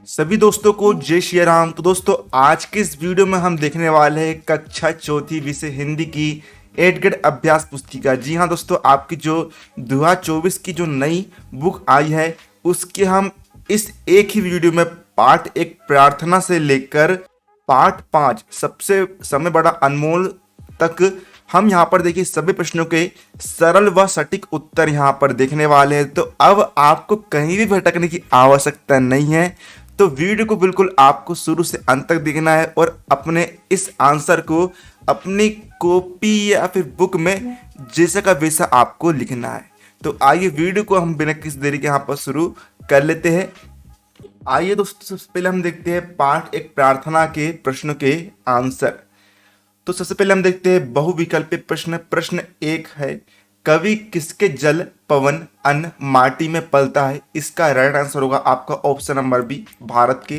सभी दोस्तों को जय श्री राम। तो दोस्तों आज के इस वीडियो में हम देखने वाले हैं कक्षा चौथी विषय हिंदी की 8 ग्रेड अभ्यास पुस्तिका। जी हाँ दोस्तों, आपकी जो 2024 की जो नई बुक आई है उसके हम इस एक ही वीडियो में पार्ट 1 प्रार्थना से लेकर पार्ट 5 सबसे समय बड़ा अनमोल तक हम यहाँ पर देखिए सभी प्रश्नों के सरल व सटीक उत्तर यहाँ पर देखने वाले हैं। तो अब आपको कहीं भी भटकने की आवश्यकता नहीं है। तो वीडियो को बिल्कुल आपको शुरू से अंत तक देखना है और अपने इस आंसर को अपनी कॉपी या फिर बुक में जैसा का वैसा आपको लिखना है। तो आइए वीडियो को हम बिना किसी देरी के यहाँ पर शुरू कर लेते हैं। आइए दोस्तों, सबसे पहले हम देखते हैं पार्ट 1 प्रार्थना के प्रश्नों के आंसर। तो सबसे पहले हम देखते हैं बहुविकल्पी प्रश्न। प्रश्न 1 है, कवि किसके जल पवन अन्न माटी में पलता है? इसका राइट आंसर होगा आपका ऑप्शन नंबर बी, भारत के।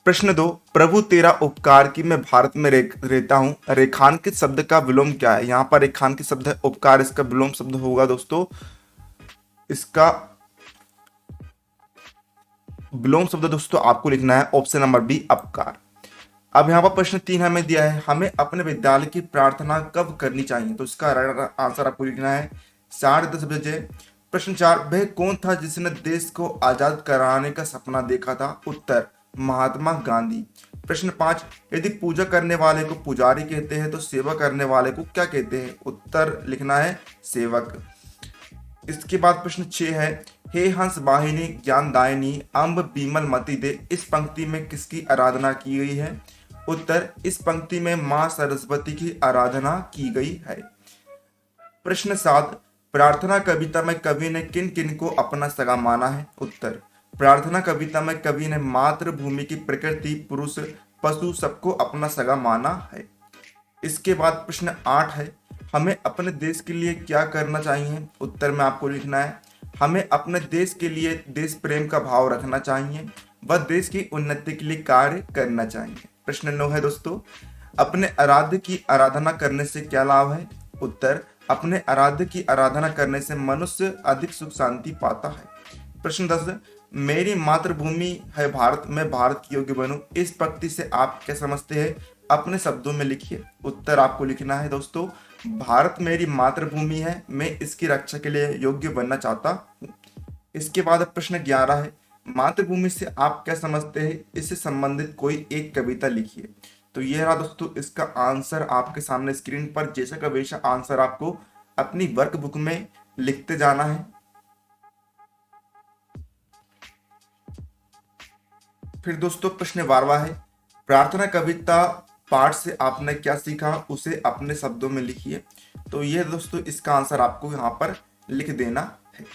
प्रश्न 2, प्रभु तेरा उपकार की मैं भारत में रहता हूँ, रेखांकित शब्द का विलोम क्या है? यहाँ पर रेखांकित शब्द है उपकार, इसका विलोम शब्द होगा दोस्तों, इसका विलोम शब्द दोस्तों आपको लिखना है ऑप्शन नंबर बी, अपकार। अब यहाँ पर प्रश्न 3 हमें दिया है, हमें अपने विद्यालय की प्रार्थना कब करनी चाहिए? तो इसका राइट आंसर आपको लिखना है 10:30 बजे। प्रश्न 4, वह कौन था जिसने देश को आजाद कराने का सपना देखा था? उत्तर, महात्मा गांधी। प्रश्न 5, यदि पूजा करने वाले को पुजारी कहते हैं तो सेवा करने वाले को क्या कहते हैं? उत्तर लिखना है सेवक। इसके बाद प्रश्न 6 है, हे हंस वाहिनी ज्ञानदायिनी अम्ब बीमल मति दे, इस पंक्ति में किसकी आराधना की गई है? उत्तर, इस पंक्ति में मां सरस्वती की आराधना की गई है। प्रश्न 7, प्रार्थना कविता में कवि ने किन किन को अपना सगा माना है? उत्तर, प्रार्थना कविता में कवि ने मातृभूमि की प्रकृति, पुरुष, पशु सबको अपना सगा माना है। इसके बाद प्रश्न 8 है, हमें अपने देश के लिए क्या करना चाहिए? उत्तर में आपको लिखना है, हमें अपने देश के लिए देश प्रेम का भाव रखना चाहिए व देश की उन्नति के लिए कार्य करना चाहिए। प्रश्न 9 है दोस्तों, अपने आराध्य की आराधना करने से क्या लाभ है? उत्तर, अपने आराध्य की आराधना करने से मनुष्य अधिक सुख शांति पाता है। प्रश्न 10, मेरी मातृभूमि है भारत, मैं भारत की योग्य बनूं, इस पंक्ति से आप क्या समझते हैं? अपने शब्दों में लिखिए। उत्तर आपको लिखना है दोस्तों, भारत मेरी मातृभूमि है, मैं इसकी रक्षा के लिए योग्य बनना चाहता हूँ। इसके बाद प्रश्न 11 है, मातृभूमि से आप क्या समझते हैं? इससे संबंधित कोई एक कविता लिखिए। तो ये रहा दोस्तों इसका आंसर आपके सामने स्क्रीन पर, जैसा का वैसा आंसर आपको अपनी वर्कबुक में लिखते जाना है। फिर दोस्तों प्रश्न 12 है, प्रार्थना कविता पाठ से आपने क्या सीखा? उसे अपने शब्दों में लिखिए। तो ये दोस्तों इसका आंसर आपको यहाँ पर लिख देना है।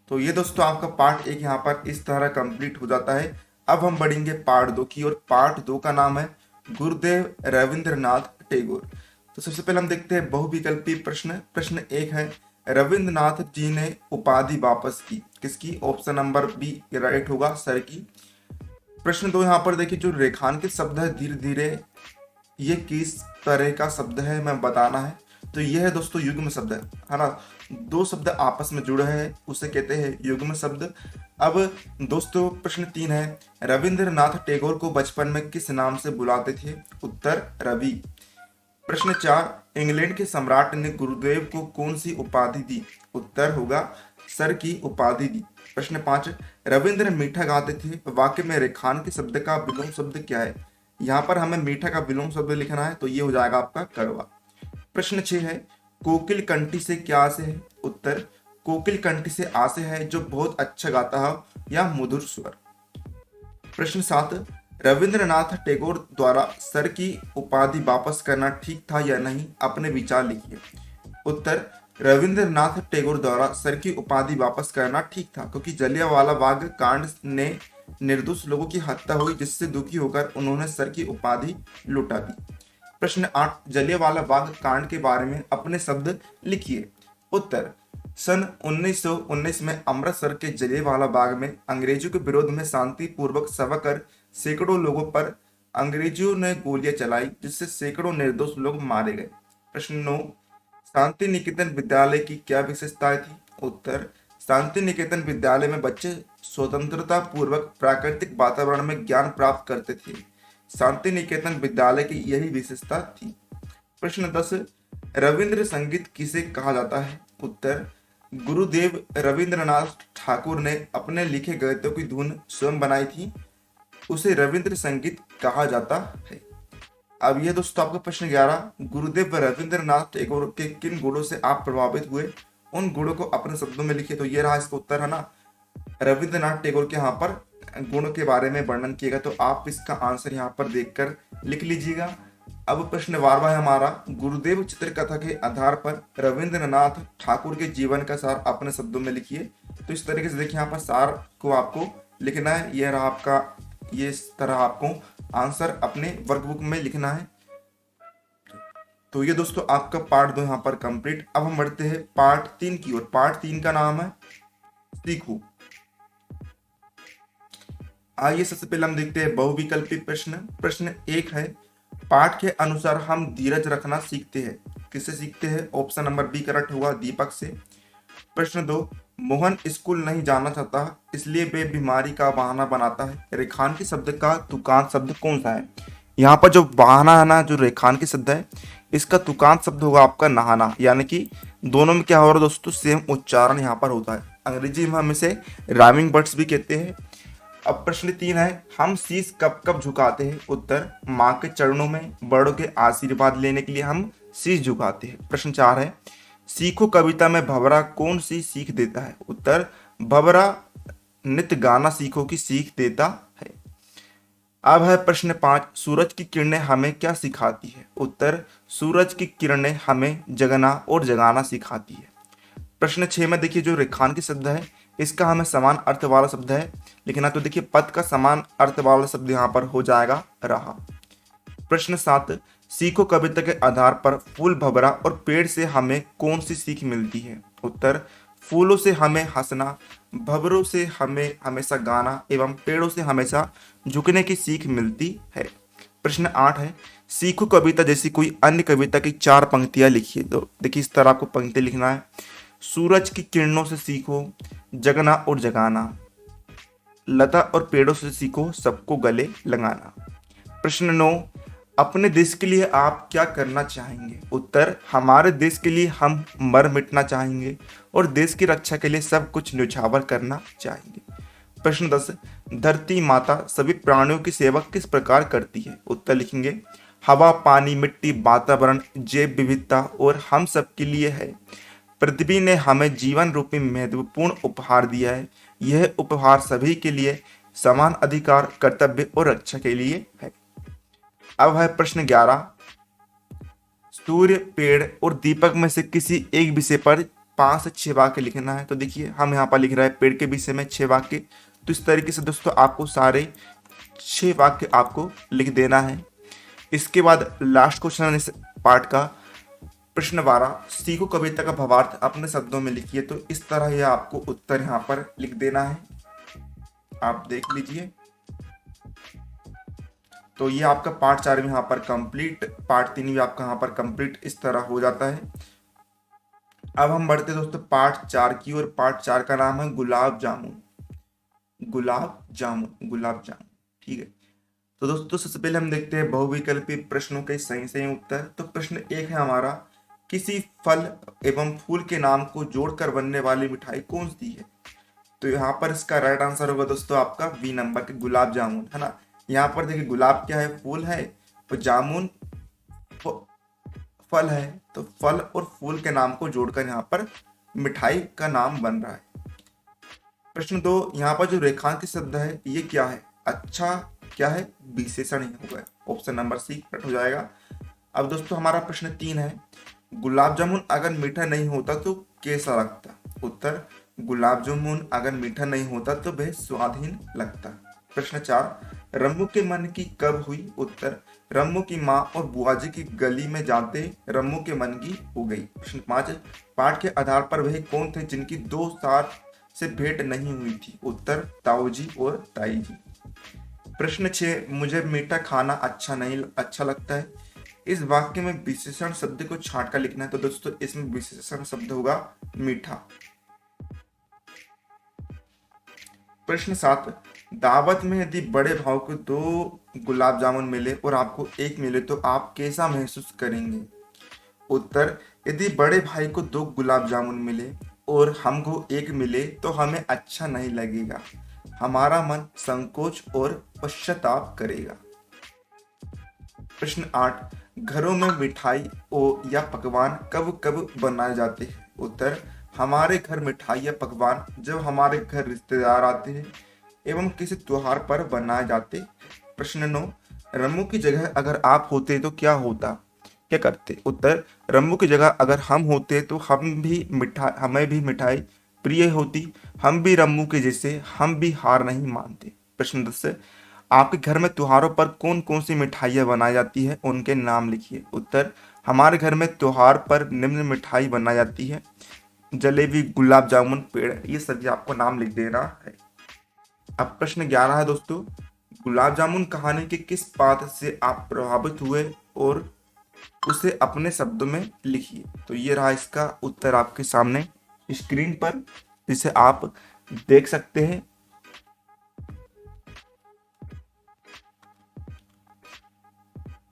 तो ये दोस्तों आपका पार्ट 1 यहाँ पर इस तरह कंप्लीट हो जाता है। अब हम बढ़ेंगे पार्ट 2 की ओर। पार्ट 2 का नाम है गुरुदेव रविंद्रनाथ टैगोर। तो सबसे पहले हम देखते हैं बहुविकल्पी प्रश्न। प्रश्न 1 है, रविंद्रनाथ जी ने उपाधि वापस की, किसकी? ऑप्शन नंबर बी राइट होगा, सर की। प्रश्न 2 यहाँ पर देखिए, जो रेखांकित शब्द है धीरे धीरे, ये किस तरह का शब्द है मैं बताना है। तो यह है दोस्तों युग्म शब्द है ना, दो शब्द आपस में जुड़े हैं उसे कहते हैं युग्म शब्द। अब दोस्तों प्रश्न 3 है, रविंद्रनाथ टैगोर को बचपन में किस नाम से बुलाते थे? उत्तर, रवि। प्रश्न 4, इंग्लैंड के सम्राट ने गुरुदेव को कौन सी उपाधि दी? उत्तर होगा सर की उपाधि दी। प्रश्न 5, रविंद्र मीठा गाते थे, वाक्य में रेखान के शब्द का विलोम शब्द क्या है? यहाँ पर हमें मीठा का विलोम शब्द लिखना है, तो ये हो जाएगा आपका कड़वा। प्रश्न 6 है, कोकिल कंठी से क्या आशय है? उत्तर, कोकिल कंठी से आशय है जो बहुत अच्छा गाता हो या मधुर स्वर। प्रश्न 7, रविंद्रनाथ टैगोर द्वारा सर की उपाधि वापस करना ठीक था या नहीं? अपने विचार लिखिए। उत्तर, रविंद्रनाथ टैगोर द्वारा सर की उपाधि वापस करना ठीक था, क्योंकि जलियांवाला बाग कांड ने निर्दोष लोगों की हत्या हुई, जिससे दुखी होकर उन्होंने सर की उपाधि लुटा दी। प्रश्न 8, जलियांवाला बाग कांड के बारे में अपने शब्द लिखिए। उत्तर, सन 1919 में अमृतसर के जलियांवाला बाग में अंग्रेजों के विरोध में शांतिपूर्वक सभा कर सैकड़ों लोगों पर अंग्रेजों ने गोलियां चलाई, जिससे सैकड़ों निर्दोष लोग मारे गए। प्रश्न 9, शांति निकेतन विद्यालय की क्या विशेषताएं थी? उत्तर, शांति निकेतन विद्यालय में बच्चे स्वतंत्रता पूर्वक प्राकृतिक वातावरण में ज्ञान प्राप्त करते थे। शांति निकेतन विद्यालय की यही विशेषता थी। प्रश्न 10, रविंद्र संगीत किसे कहा जाता है? उत्तर, गुरुदेव रविंद्रनाथ ठाकुर ने अपने लिखे गीतों की धुन स्वयं बनाई थी, उसे रविंद्र संगीत कहा जाता है। अब यह दोस्तों आपका प्रश्न 11, गुरुदेव रविंद्रनाथ टैगोर के किन गुणों से आप प्रभावित हुए, उन गुणों को अपने शब्दों में लिखिए। तो ये रहा इसका उत्तर है ना, रविंद्रनाथ टैगोर के यहाँ पर गुणों के बारे में वर्णन किएगा, तो आप इसका आंसर यहाँ पर देखकर लिख लीजिएगा। अब प्रश्न 12 है हमारा, गुरुदेव चित्रकथा के आधार पर रविंद्रनाथ ठाकुर के जीवन का सार अपने शब्दों में लिखिए। तो इस तरीके से देखिए यहाँ पर सार को आपको लिखना है। यह रहा आपका, ये इस तरह आपको आंसर अपने वर्कबुक में लिखना है। तो ये दोस्तों आपका पार्ट 2 यहाँ पर कंप्लीट। अब हम बढ़ते हैं पार्ट 3 की ओर। पार्ट 3 का नाम है सीखो। आइए सबसे पहले हम देखते हैं बहुविकल्पी प्रश्न। प्रश्न 1 है, पाठ के अनुसार हम धीरज रखना सीखते हैं। किससे सीखते हैं? ऑप्शन नंबर बी करेक्ट होगा, दीपक से। प्रश्न 2, मोहन स्कूल नहीं जाना चाहता इसलिए वे बीमारी का बहाना बनाता है। रेखांकित शब्द का तुकांत शब्द कौन सा है? यहाँ पर जो बहाना है ना, जो रेखांकित शब्द है, इसका तुकांत शब्द होगा आपका नहाना। यानी कि दोनों में क्या हो रहा है दोस्तों, सेम उच्चारण यहाँ पर होता है। अंग्रेजी में हम इसे राइमिंग वर्ड्स भी कहते हैं। अब प्रश्न 3 है, हम शीश कब कब झुकाते हैं? उत्तर, माँ के चरणों में बड़ों के आशीर्वाद लेने के लिए हम शीश झुकाते हैं। प्रश्न 4 है, सीखो कविता में भंवरा कौन सी सीख देता है? उत्तर, भंवरा नित्य गाना सीखो की सीख देता है। अब है प्रश्न 5, सूरज की किरणें हमें क्या सिखाती है? उत्तर, सूरज की किरणें हमें जगना और जगाना सिखाती है। प्रश्न 6 में देखिए जो रेखांकित शब्द है, इसका हमें समान अर्थ वाला शब्द है लिखना। तो देखिए पद का समान अर्थ वाला शब्द यहाँ पर हो जाएगा रहा। प्रश्न 7, सीखो कविता के आधार पर फूल, भंवरा और पेड़ से हमें कौन सी सीख मिलती है? उत्तर, फूलों से हमें हंसना, भंवरों से हमें हमेशा गाना एवं पेड़ों से हमेशा झुकने की सीख मिलती है। प्रश्न 8 है, सीखो कविता जैसी कोई अन्य कविता की 4 पंक्तियां लिखिए। तो देखिए इस तरह आपको पंक्ति लिखना है। सूरज की किरणों से सीखो जगना और जगाना, लता और पेड़ों से सीखो सबको गले लगाना। प्रश्न 9, अपने देश के लिए आप क्या करना चाहेंगे? उत्तर, हमारे देश के लिए हम मर मिटना चाहेंगे और देश की रक्षा के लिए सब कुछ न्यौछावर करना चाहेंगे। प्रश्न 10, धरती माता सभी प्राणियों की सेवा किस प्रकार करती है? उत्तर लिखेंगे, हवा, पानी, मिट्टी, वातावरण, जैव विविधता और हम सब के लिए है। पृथ्वी ने हमें जीवन रूपी महत्वपूर्ण उपहार दिया है। यह उपहार सभी के लिए समान अधिकार, कर्तव्य और रक्षा के लिए है। अब है प्रश्न 11, सूर्य, पेड़ और दीपक में से किसी एक विषय पर 5 से 6 वाक्य लिखना है। तो देखिए हम यहाँ पर लिख रहे हैं पेड़ के विषय में 6 वाक्य। तो इस तरीके से दोस्तों आपको सारे 6 वाक्य आपको लिख देना है। इसके बाद लास्ट क्वेश्चन इस पार्ट का, प्रश्न 12, सीखो कविता का भावार्थ अपने शब्दों में लिखिए। तो इस तरह यह आपको उत्तर यहाँ पर लिख देना है, आप देख लीजिए। तो ये आपका पार्ट 4 में यहाँ पर कंप्लीट, पार्ट 3 भी आपका यहाँ पर कंप्लीट इस तरह हो जाता है। अब हम बढ़ते दोस्तों पार्ट 4 की ओर। पार्ट 4 का नाम है गुलाब जामुन। गुलाब जामुन, गुलाब जामुन, ठीक है। तो दोस्तों सबसे पहले हम देखते हैं बहुविकल्पी प्रश्नों के सही सही उत्तर। तो प्रश्न 1 है हमारा, किसी फल एवं फूल के नाम को जोड़कर बनने वाली मिठाई कौन सी है? तो यहाँ पर इसका राइट आंसर होगा दोस्तों आपका बी नंबर के गुलाब जामुन, है ना। यहाँ पर देखिए गुलाब क्या है, फूल है, और जामुन फल है। तो फल और फूल के नाम को जोड़कर यहाँ पर मिठाई का नाम बन रहा है। प्रश्न 2, यहाँ पर जो रेखांकित शब्द है ये क्या है? अच्छा क्या है? विशेषण ही होगा, ऑप्शन नंबर सी करेक्ट हो जाएगा। अब दोस्तों हमारा प्रश्न 3 है, गुलाब जामुन अगर मीठा नहीं होता तो कैसा लगता? उत्तर, गुलाब जामुन अगर मीठा नहीं होता तो वह स्वादहीन लगता। प्रश्न 4, रम्मू के मन की कब हुई? उत्तर, रम्मू की माँ और बुआ जी की गली में जाते रम्मू के मन की हो गई। प्रश्न 5, पाठ के आधार पर वह कौन थे जिनकी 2 साल से भेंट नहीं हुई थी? उत्तर, ताऊ जी और ताई जी। प्रश्न 6, मुझे मीठा खाना अच्छा लगता है। इस वाक्य में विशेषण शब्द को छांट कर लिखना है। तो दोस्तों इसमें विशेषण शब्द होगा मीठा। प्रश्न 7, दावत में यदि बड़े भाव को 2 गुलाब जामुन मिले और आपको एक मिले तो आप कैसा महसूस करेंगे? उत्तर, यदि बड़े भाई को 2 गुलाब जामुन मिले और हमको एक मिले तो हमें अच्छा नहीं लगेगा, हमारा मन संकोच और पश्चाताप करेगा। प्रश्न 8, घरों में मिठाई या पकवान कब कब बनाए जाते हैं? उत्तर, हमारे घर मिठाई या पकवान जब हमारे घर रिश्तेदार आते हैं एवं किसी त्योहार पर बनाए जाते। प्रश्न 9, रम्मू की जगह अगर आप होते तो क्या करते? उत्तर, रम्मू की जगह अगर हम होते तो हमें भी मिठाई प्रिय होती, हम भी रम्मू के जैसे, हम भी हार नहीं मानते। प्रश्न 10, आपके घर में त्योहारों पर कौन कौन सी मिठाइयाँ बनाई जाती है, उनके नाम लिखिए। उत्तर, हमारे घर में त्योहार पर निम्न मिठाई बनाई जाती है: जलेबी, गुलाब जामुन, पेड़, ये सभी आपको नाम लिख देना है। अब प्रश्न 11 है दोस्तों, गुलाब जामुन कहानी के किस बात से आप प्रभावित हुए और उसे अपने शब्दों में लिखिए। तो ये रहा इसका उत्तर आपके सामने स्क्रीन पर, जिसे आप देख सकते हैं।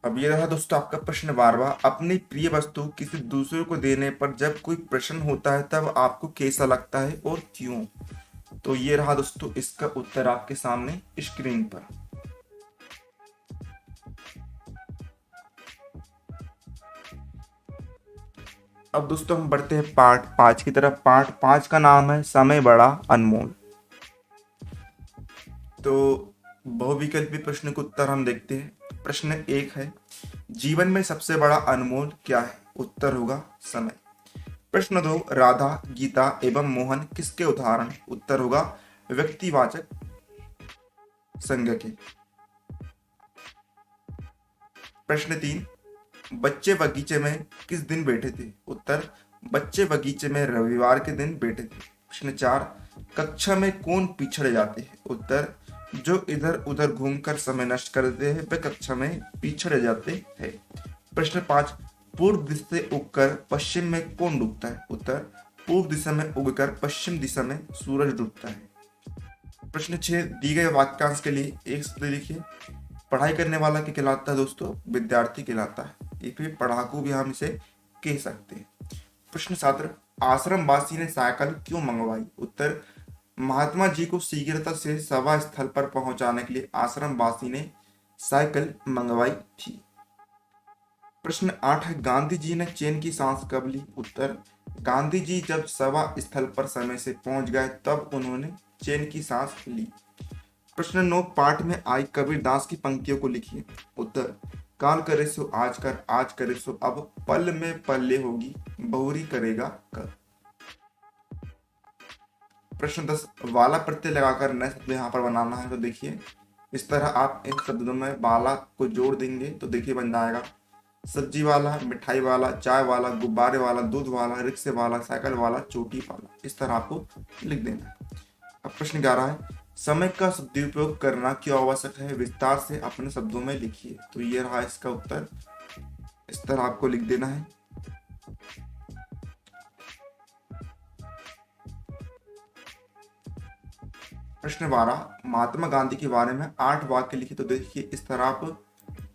अब ये रहा दोस्तों आपका प्रश्न 12वां, अपनी प्रिय वस्तु किसी दूसरे को देने पर जब कोई प्रश्न होता है तब आपको कैसा लगता है और क्यों? तो ये रहा दोस्तों इसका उत्तर आपके सामने स्क्रीन पर। अब दोस्तों हम बढ़ते हैं पार्ट 5 की तरफ। पार्ट 5 का नाम है समय बड़ा अनमोल। तो बहुविकल्पी प्रश्न का उत्तर हम देखते हैं। प्रश्न 1 है, जीवन में सबसे बड़ा अनमोल क्या है? उत्तर होगा समय। प्रश्न 2, राधा, गीता एवं मोहन किसके उदाहरण? उत्तर होगा व्यक्तिवाचक संज्ञा के। प्रश्न 3, बच्चे बगीचे में किस दिन बैठे थे? उत्तर, बच्चे बगीचे में रविवार के दिन बैठे थे। प्रश्न 4, कक्षा में कौन पिछड़ जाते हैं? उत्तर, जो इधर उधर घूमकर समय नष्ट करते हैं वे कक्षा में पिछड़ जाते हैं। प्रश्न 5, पूर्व दिशा से उगकर पश्चिम में कौन डूबता है? उत्तर, पूर्व दिशा में उगकर पश्चिम दिशा में सूरज डूबता है। प्रश्न 6, दिए गए वाक्यांश के लिए एक शब्द लिखिए। पढ़ाई करने वाला क्या कहलाता है दोस्तों? विद्यार्थी कहलाता है, या फिर पढ़ाकू भी हम इसे कह सकते हैं। प्रश्न 7, आश्रम वासी ने साइकिल क्यों मंगवाई? उत्तर, महात्मा जी को शीघ्रता से सभा स्थल पर पहुंचाने के लिए आश्रम वासी ने साइकिल मंगवाई थी। प्रश्न 8 है, गांधी जी ने चैन की सांस कब ली? उत्तर, गांधी जी जब सभा स्थल पर समय से पहुंच गए तब उन्होंने चैन की सांस ली। प्रश्न 9, पाठ में आई कबीरदास की पंक्तियों को लिखिए। उत्तर, काल करे सो आज करे सो अब, पल में पल्ले होगी बहुरी करेगा कर। प्रश्न 10, वाला प्रत्यय लगाकर नए शब्द यहाँ पर बनाना है। तो देखिए इस तरह आप इन शब्दों में वाला को जोड़ देंगे तो देखिए बन जाएगा सब्जी वाला, मिठाई वाला, चाय वाला, गुब्बारे वाला, दूध वाला, रिक्शे वाला, साइकिल वाला, चोटी वाला। इस तरह आपको लिख देना है। अब प्रश्न 11 है, समय का सदुपयोग करना क्यों आवश्यक है? विस्तार से अपने शब्दों में लिखिए। तो ये रहा इसका उत्तर, इस तरह आपको लिख देना है। प्रश्न 12, महात्मा गांधी के बारे में 8 वाक्य लिखिए। तो देखिए इस तरह आप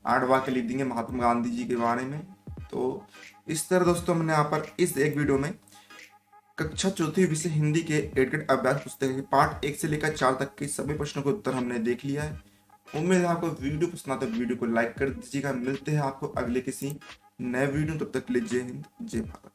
8 वाक्य लिख देंगे महात्मा गांधी जी के बारे में। तो इस तरह दोस्तों हमने यहाँ पर इस एक वीडियो में कक्षा चौथी विषय हिंदी के एडगेट अभ्यास पुस्तक के पाठ 1 से लेकर 4 तक के सभी प्रश्नों के उत्तर हमने देख लिया है। उम्मीद है आपको वीडियो पसंद आता है, वीडियो को लाइक कर दीजिएगा। मिलते हैं आपको अगले किसी नए वीडियो, तब तक के लिए जय हिंद, जय भारत।